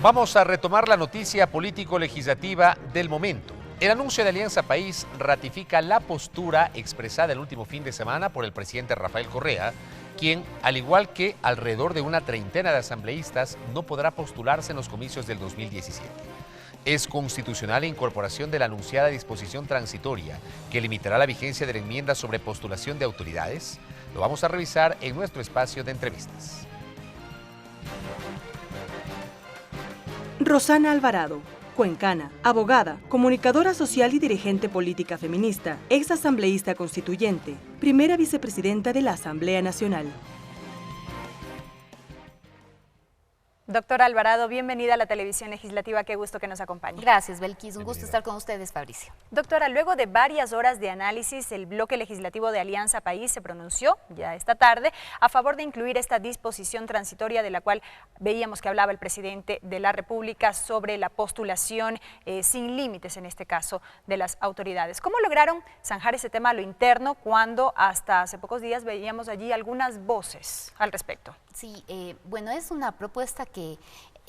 Vamos a retomar la noticia político-legislativa del momento. El anuncio de Alianza País ratifica la postura expresada el último fin de semana por el presidente Rafael Correa, quien, al igual que alrededor de una treintena de asambleístas, no podrá postularse en los comicios del 2017. Es constitucional la incorporación de la anunciada disposición transitoria que limitará la vigencia de la enmienda sobre postulación de autoridades. Lo vamos a revisar en nuestro espacio de entrevistas. Rosana Alvarado, cuencana, abogada, comunicadora social y dirigente política feminista, ex asambleísta constituyente, primera vicepresidenta de la Asamblea Nacional. Doctora Alvarado, bienvenida a la televisión legislativa, qué gusto que nos acompañe. Gracias, Belkis, un gusto estar con ustedes, Fabricio. Doctora, luego de varias horas de análisis, el bloque legislativo de Alianza País se pronunció ya esta tarde a favor de incluir esta disposición transitoria de la cual veíamos que hablaba el presidente de la República sobre la postulación sin límites, en este caso, de las autoridades. ¿Cómo lograron zanjar ese tema a lo interno cuando hasta hace pocos días veíamos allí algunas voces al respecto? Sí, bueno, es una propuesta que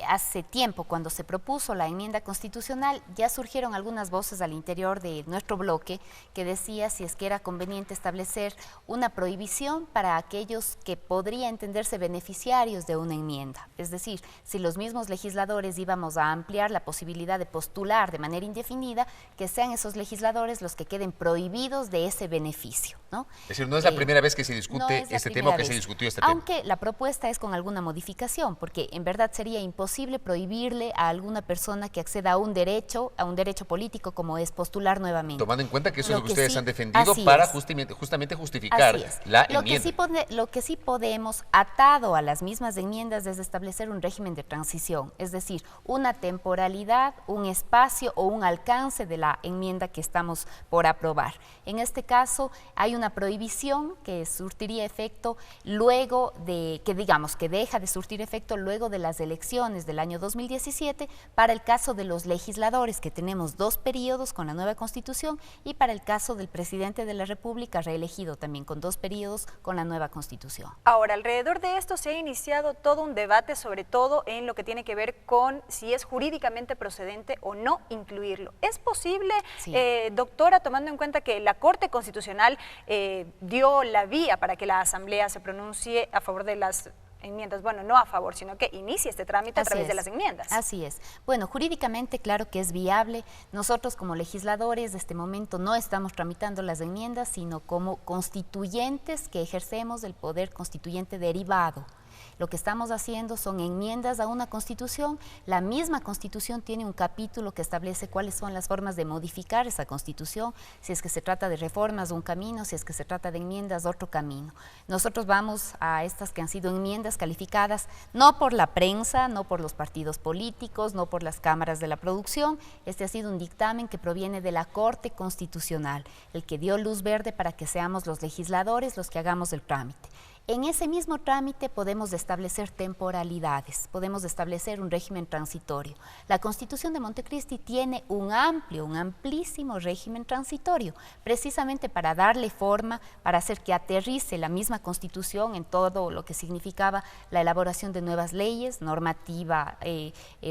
hace tiempo, cuando se propuso la enmienda constitucional, ya surgieron algunas voces al interior de nuestro bloque que decía si es que era conveniente establecer una prohibición para aquellos que podría entenderse beneficiarios de una enmienda. Es decir, si los mismos legisladores íbamos a ampliar la posibilidad de postular de manera indefinida, que sean esos legisladores los que queden prohibidos de ese beneficio, ¿no? Es decir, no es la primera vez que se discute este tema o que se discutió este tema. Aunque la propuesta es con alguna modificación, porque en verdad sería imposible prohibirle a alguna persona que acceda a un derecho político como es postular nuevamente. Tomando en cuenta que eso es lo que ustedes han defendido para justamente justificar la enmienda. Lo que sí podemos, atado a las mismas enmiendas, es establecer un régimen de transición, es decir, una temporalidad, un espacio o un alcance de la enmienda que estamos por aprobar. En este caso hay una prohibición que surtiría efecto luego de, que deja de surtir efecto luego de las elecciones del año 2017, para el caso de los legisladores, que tenemos 2 periodos con la nueva Constitución, y para el caso del presidente de la República, reelegido también con 2 periodos con la nueva Constitución. Ahora, alrededor de esto se ha iniciado todo un debate, sobre todo en lo que tiene que ver con si es jurídicamente procedente o no incluirlo. ¿Es posible, sí, doctora, tomando en cuenta que la Corte Constitucional dio la vía para que la Asamblea se pronuncie a favor de las enmiendas, bueno, no a favor, sino que inicie este trámite a través de las enmiendas? Así es. Bueno, jurídicamente claro que es viable. Nosotros como legisladores de este momento no estamos tramitando las enmiendas, sino como constituyentes que ejercemos el poder constituyente derivado. Lo que estamos haciendo son enmiendas a una Constitución. La misma Constitución tiene un capítulo que establece cuáles son las formas de modificar esa Constitución, si es que se trata de reformas, un camino, si es que se trata de enmiendas, otro camino. Nosotros vamos a estas que han sido enmiendas calificadas no por la prensa, no por los partidos políticos, no por las cámaras de la producción. Este ha sido un dictamen que proviene de la Corte Constitucional, el que dio luz verde para que seamos los legisladores los que hagamos el trámite. En ese mismo trámite podemos establecer temporalidades, podemos establecer un régimen transitorio. La Constitución de Montecristi tiene un amplísimo régimen transitorio, precisamente para darle forma, para hacer que aterrice la misma Constitución en todo lo que significaba la elaboración de nuevas leyes, normativa,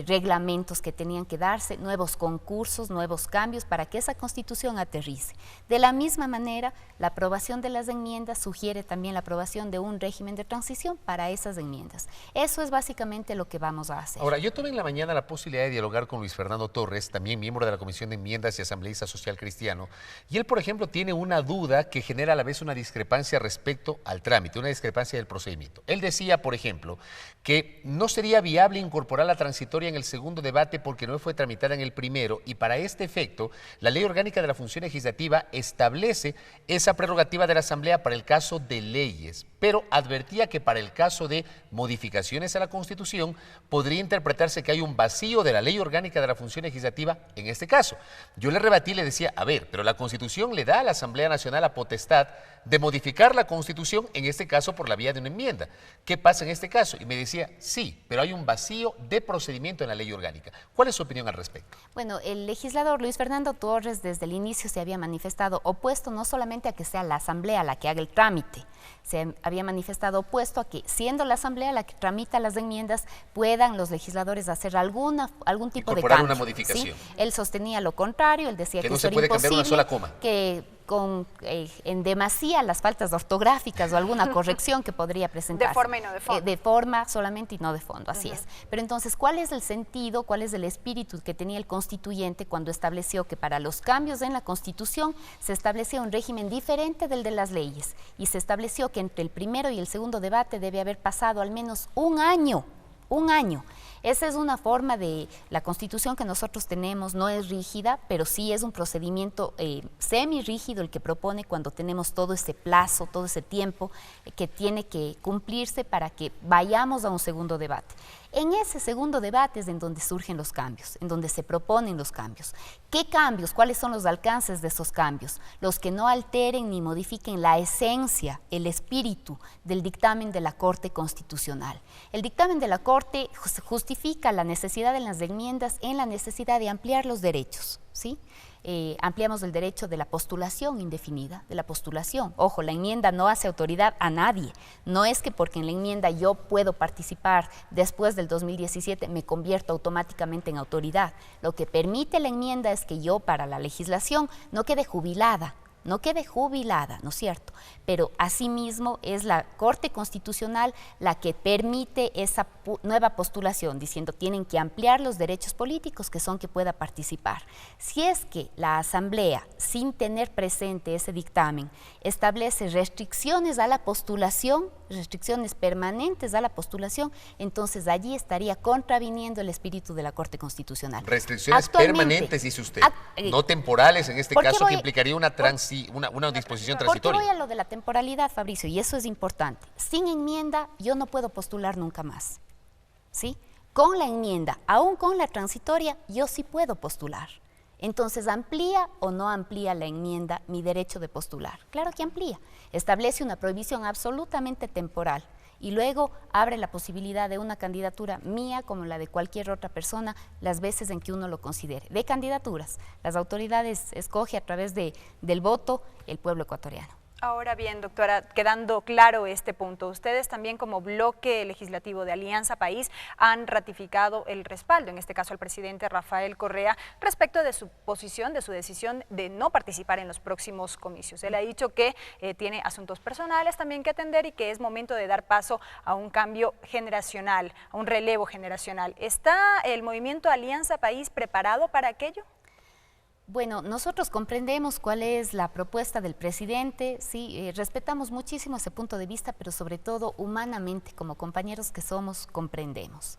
reglamentos que tenían que darse, nuevos concursos, nuevos cambios, para que esa Constitución aterrice. De la misma manera, la aprobación de las enmiendas sugiere también la aprobación de un régimen de transición para esas enmiendas. Eso es básicamente lo que vamos a hacer. Ahora, yo tuve en la mañana la posibilidad de dialogar con Luis Fernando Torres, también miembro de la Comisión de Enmiendas y asambleísta social cristiano, y él, por ejemplo, tiene una duda que genera a la vez una discrepancia respecto al trámite, una discrepancia del procedimiento. Él decía, por ejemplo, que no sería viable incorporar la transitoria en el segundo debate porque no fue tramitada en el primero, y para este efecto, la Ley Orgánica de la Función Legislativa establece esa prerrogativa de la Asamblea para el caso de leyes, pero advertía que para el caso de modificaciones a la Constitución podría interpretarse que hay un vacío de la Ley Orgánica de la Función Legislativa en este caso. Yo le rebatí y le decía, a ver, pero la Constitución le da a la Asamblea Nacional la potestad de modificar la Constitución, en este caso por la vía de una enmienda. ¿Qué pasa en este caso? Y me decía, sí, pero hay un vacío de procedimiento en la Ley Orgánica. ¿Cuál es su opinión al respecto? Bueno, el legislador Luis Fernando Torres desde el inicio se había manifestado opuesto no solamente a que sea la Asamblea la que haga el trámite, Se había manifestado opuesto a que, siendo la Asamblea la que tramita las enmiendas, puedan los legisladores hacer algún tipo de cambio. Una modificación. ¿Sí? Él sostenía lo contrario, él decía que no eso se puede era cambiar una sola coma. que en demasía las faltas ortográficas o alguna corrección que podría presentarse. De forma y no de fondo. De forma solamente y no de fondo, así es. Pero entonces, ¿cuál es el sentido, cuál es el espíritu que tenía el constituyente cuando estableció que para los cambios en la Constitución se establecía un régimen diferente del de las leyes y se estableció que entre el primero y el segundo debate debe haber pasado al menos un año? Un año. Esa es una forma de la Constitución que nosotros tenemos, no es rígida, pero sí es un procedimiento semi-rígido el que propone cuando tenemos todo ese plazo, todo ese tiempo que tiene que cumplirse para que vayamos a un segundo debate. En ese segundo debate es en donde surgen los cambios, en donde se proponen los cambios. ¿Qué cambios? ¿Cuáles son los alcances de esos cambios? Los que no alteren ni modifiquen la esencia, el espíritu del dictamen de la Corte Constitucional. El dictamen de la Corte justifica la necesidad de las enmiendas en la necesidad de ampliar los derechos, ¿sí? Ampliamos el derecho de la postulación indefinida, de la postulación. Ojo, la enmienda no hace autoridad a nadie. No es que porque en la enmienda yo puedo participar después del 2017 me convierto automáticamente en autoridad. Lo que permite la enmienda es que yo para la legislación no quede jubilada, ¿no es cierto? Pero asimismo es la Corte Constitucional la que permite esa nueva postulación, diciendo tienen que ampliar los derechos políticos que son que pueda participar. Si es que la Asamblea, sin tener presente ese dictamen, establece restricciones a la postulación, restricciones permanentes a la postulación, entonces allí estaría contraviniendo el espíritu de la Corte Constitucional. Restricciones permanentes, dice usted, no temporales en este caso, que implicaría una disposición transitoria. Porque voy a lo de la temporalidad, Fabricio, y eso es importante. Sin enmienda yo no puedo postular nunca más, ¿sí? Con la enmienda, aún con la transitoria, yo sí puedo postular. Entonces, ¿amplía o no amplía la enmienda mi derecho de postular? Claro que amplía. Establece una prohibición absolutamente temporal y luego abre la posibilidad de una candidatura mía como la de cualquier otra persona las veces en que uno lo considere. De candidaturas, las autoridades escogen a través del voto el pueblo ecuatoriano. Ahora bien, doctora, quedando claro este punto, ustedes también como bloque legislativo de Alianza País han ratificado el respaldo, en este caso al presidente Rafael Correa, respecto de su posición, de su decisión de no participar en los próximos comicios. Él ha dicho que tiene asuntos personales también que atender y que es momento de dar paso a un cambio generacional, a un relevo generacional. ¿Está el movimiento Alianza País preparado para aquello? Bueno, nosotros comprendemos cuál es la propuesta del presidente, sí, respetamos muchísimo ese punto de vista, pero sobre todo humanamente, como compañeros que somos, comprendemos.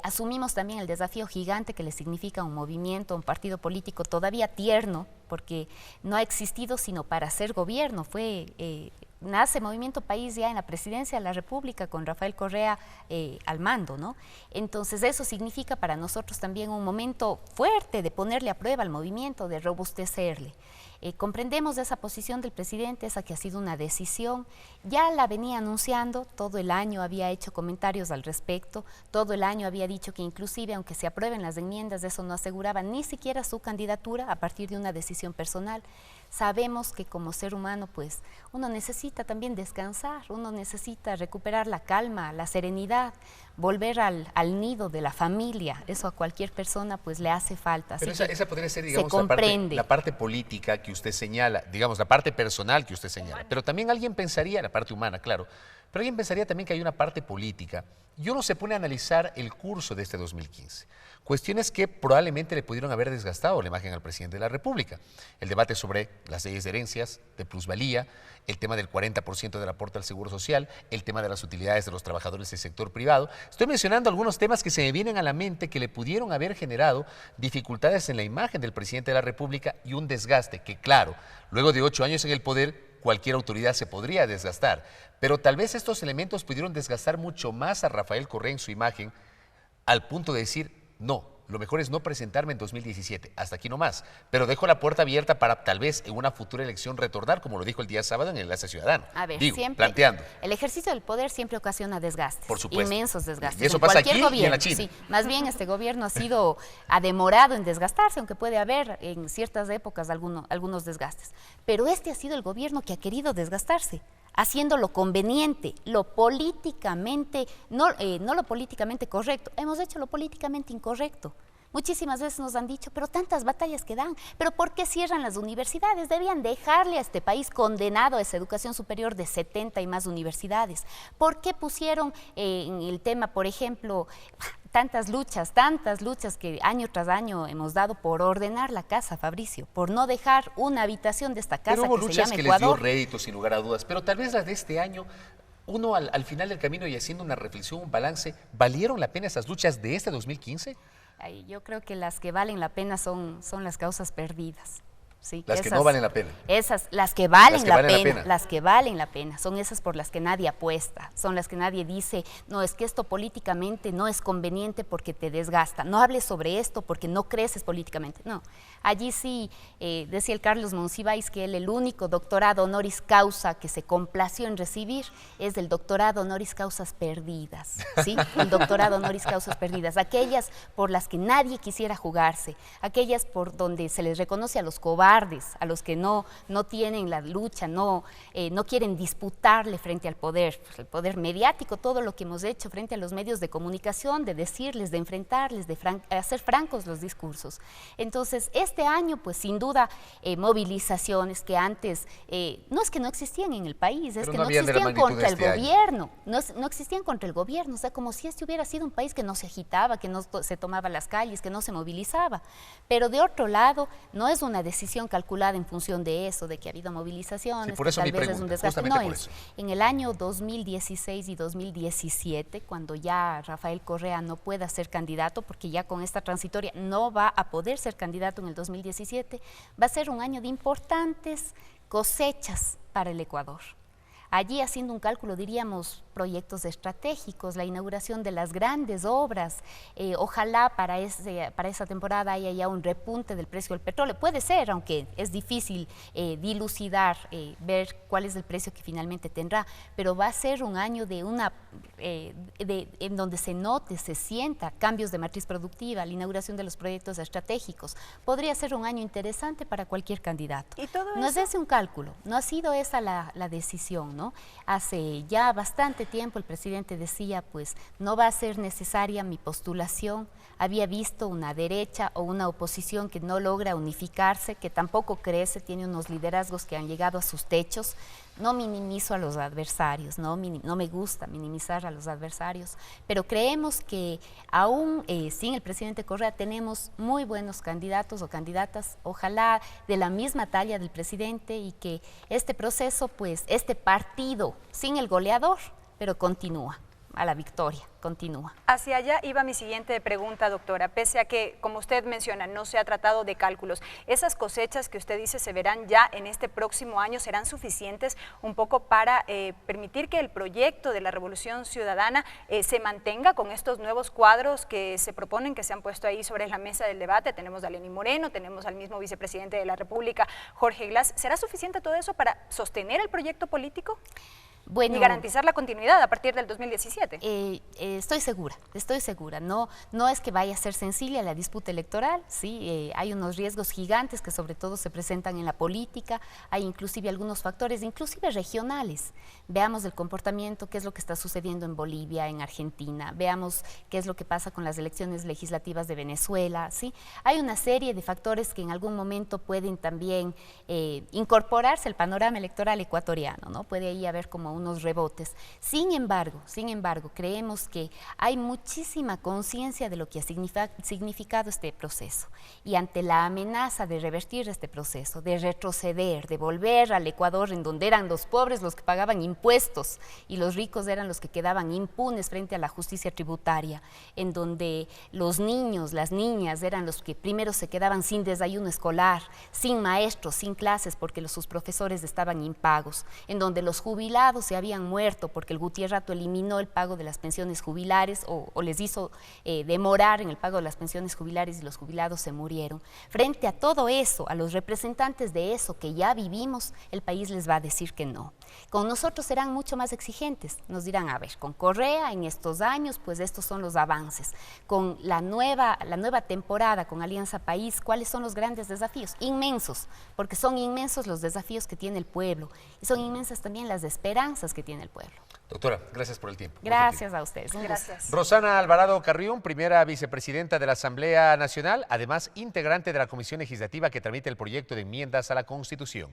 Asumimos también el desafío gigante que le significa un movimiento, un partido político todavía tierno, porque no ha existido sino para ser gobierno, nace Movimiento País ya en la presidencia de la República con Rafael Correa al mando, ¿no? Entonces eso significa para nosotros también un momento fuerte de ponerle a prueba al movimiento, de robustecerle. Comprendemos esa posición del presidente, esa que ha sido una decisión, ya la venía anunciando, todo el año había hecho comentarios al respecto, todo el año había dicho que inclusive aunque se aprueben las enmiendas, eso no aseguraba ni siquiera su candidatura a partir de una decisión personal. Sabemos que como ser humano pues uno necesita también descansar, uno necesita recuperar la calma, la serenidad, volver al nido de la familia, eso a cualquier persona pues le hace falta. Pero esa podría ser, digamos, la parte política que usted señala, digamos, la parte personal que usted señala, pero también alguien pensaría, la parte humana, claro, pero alguien pensaría también que hay una parte política y uno se pone a analizar el curso de este 2015. Cuestiones que probablemente le pudieron haber desgastado la imagen al presidente de la República. El debate sobre las leyes de herencias, de plusvalía, el tema del 40% del aporte al Seguro Social, el tema de las utilidades de los trabajadores del sector privado. Estoy mencionando algunos temas que se me vienen a la mente que le pudieron haber generado dificultades en la imagen del presidente de la República y un desgaste que, claro, luego de 8 años en el poder, cualquier autoridad se podría desgastar. Pero tal vez estos elementos pudieron desgastar mucho más a Rafael Correa en su imagen al punto de decir, no, lo mejor es no presentarme en 2017, hasta aquí nomás, pero dejo la puerta abierta para tal vez en una futura elección retornar, como lo dijo el día sábado en el Enlace Ciudadano. A ver, siempre, planteando. El ejercicio del poder siempre ocasiona desgastes, por supuesto, inmensos desgastes. Y eso pasa aquí y en la China. Sí, más bien este gobierno ha demorado en desgastarse, aunque puede haber en ciertas épocas algunos desgastes, pero este ha sido el gobierno que ha querido desgastarse. haciendo lo conveniente, lo políticamente, no lo políticamente correcto, hemos hecho lo políticamente incorrecto. Muchísimas veces nos han dicho, pero tantas batallas que dan, pero ¿por qué cierran las universidades? Debían dejarle a este país condenado a esa educación superior de 70 y más universidades. ¿Por qué pusieron en el tema, por ejemplo, tantas luchas que año tras año hemos dado por ordenar la casa, Fabricio, por no dejar una habitación de esta casa pero hubo que se luchas llama que Ecuador? les dio rédito, sin lugar a dudas, pero tal vez las de este año, uno al final del camino y haciendo una reflexión, un balance, ¿valieron la pena esas luchas de este 2015? Yo creo que las que valen la pena son las causas perdidas. Sí, las que no valen la pena. Las que valen la pena, las que valen la pena, son esas por las que nadie apuesta, son las que nadie dice, no, es que esto políticamente no es conveniente porque te desgasta, no hables sobre esto porque no creces políticamente, no. Allí sí, decía el Carlos Monsiváis que él, el único doctorado honoris causa que se complació en recibir es el doctorado honoris causas perdidas, ¿sí? El doctorado honoris causas perdidas, aquellas por las que nadie quisiera jugarse, aquellas por donde se les reconoce a los cobardes, a los que no tienen la lucha, no quieren disputarle frente al poder, pues el poder mediático, todo lo que hemos hecho frente a los medios de comunicación, de decirles, de enfrentarles, de hacer francos los discursos. Entonces, este año, pues sin duda, movilizaciones que antes, no es que no existían en el país, es que no existían contra el gobierno, no existían contra el gobierno, o sea, como si este hubiera sido un país que no se agitaba, que no se tomaba las calles, que no se movilizaba. Pero de otro lado, no es una decisión calculada en función de eso, de que ha habido movilizaciones, sí, por eso que tal mi vez pregunta, es un desgaste. justamente por eso. En el año 2016 y 2017, cuando ya Rafael Correa no pueda ser candidato, porque ya con esta transitoria no va a poder ser candidato en el 2017, va a ser un año de importantes cosechas para el Ecuador. Allí, haciendo un cálculo, diríamos, proyectos estratégicos, la inauguración de las grandes obras, ojalá para esa temporada haya ya un repunte del precio del petróleo. Puede ser, aunque es difícil dilucidar, ver cuál es el precio que finalmente tendrá, pero va a ser un año en donde se note, se sienta cambios de matriz productiva, la inauguración de los proyectos estratégicos. Podría ser un año interesante para cualquier candidato. ¿Y todo no es ese un cálculo, no ha sido esa la decisión, ¿no? Hace ya bastante tiempo el presidente decía, pues no va a ser necesaria mi postulación, había visto una derecha o una oposición que no logra unificarse, que tampoco crece, tiene unos liderazgos que han llegado a sus techos. No minimizo a los adversarios, no me gusta minimizar a los adversarios, pero creemos que aún sin el presidente Correa tenemos muy buenos candidatos o candidatas, ojalá de la misma talla del presidente, y que este proceso, pues este partido sin el goleador, pero continúa a la victoria, continúa. Hacia allá iba mi siguiente pregunta, doctora. Pese a que, como usted menciona, no se ha tratado de cálculos, ¿esas cosechas que usted dice se verán ya en este próximo año serán suficientes un poco para permitir que el proyecto de la Revolución Ciudadana se mantenga con estos nuevos cuadros que se proponen, que se han puesto ahí sobre la mesa del debate? Tenemos a Lenín Moreno, tenemos al mismo vicepresidente de la República, Jorge Glass. ¿Será suficiente todo eso para sostener el proyecto político? Bueno, y garantizar la continuidad a partir del 2017. Estoy segura. No es que vaya a ser sencilla la disputa electoral, sí, hay unos riesgos gigantes que sobre todo se presentan en la política, hay inclusive algunos factores, inclusive regionales. Veamos el comportamiento, qué es lo que está sucediendo en Bolivia, en Argentina, veamos qué es lo que pasa con las elecciones legislativas de Venezuela, sí. Hay una serie de factores que en algún momento pueden también incorporarse al panorama electoral ecuatoriano, ¿no? Puede ahí haber como unos rebotes. Sin embargo, creemos que hay muchísima conciencia de lo que ha significado este proceso, y ante la amenaza de revertir este proceso, de retroceder, de volver al Ecuador en donde eran los pobres los que pagaban impuestos y los ricos eran los que quedaban impunes frente a la justicia tributaria, en donde los niños, las niñas eran los que primero se quedaban sin desayuno escolar, sin maestros, sin clases porque sus profesores estaban impagos, en donde los jubilados se habían muerto porque el Gutiérrato eliminó el pago de las pensiones jubilares o les hizo demorar en el pago de las pensiones jubilares y los jubilados se murieron. Frente a todo eso, a los representantes de eso que ya vivimos, el país les va a decir que no. Con nosotros serán mucho más exigentes, nos dirán, a ver, con Correa en estos años, pues estos son los avances. Con la nueva temporada, con Alianza País, ¿cuáles son los grandes desafíos? Inmensos, porque son inmensos los desafíos que tiene el pueblo y son inmensas también las esperanzas esperanzas que tiene el pueblo. Doctora, gracias por el tiempo. Gracias a ustedes. Un gusto. Gracias. Rosana Alvarado Carrión, primera vicepresidenta de la Asamblea Nacional, además integrante de la Comisión Legislativa que tramita el proyecto de enmiendas a la Constitución.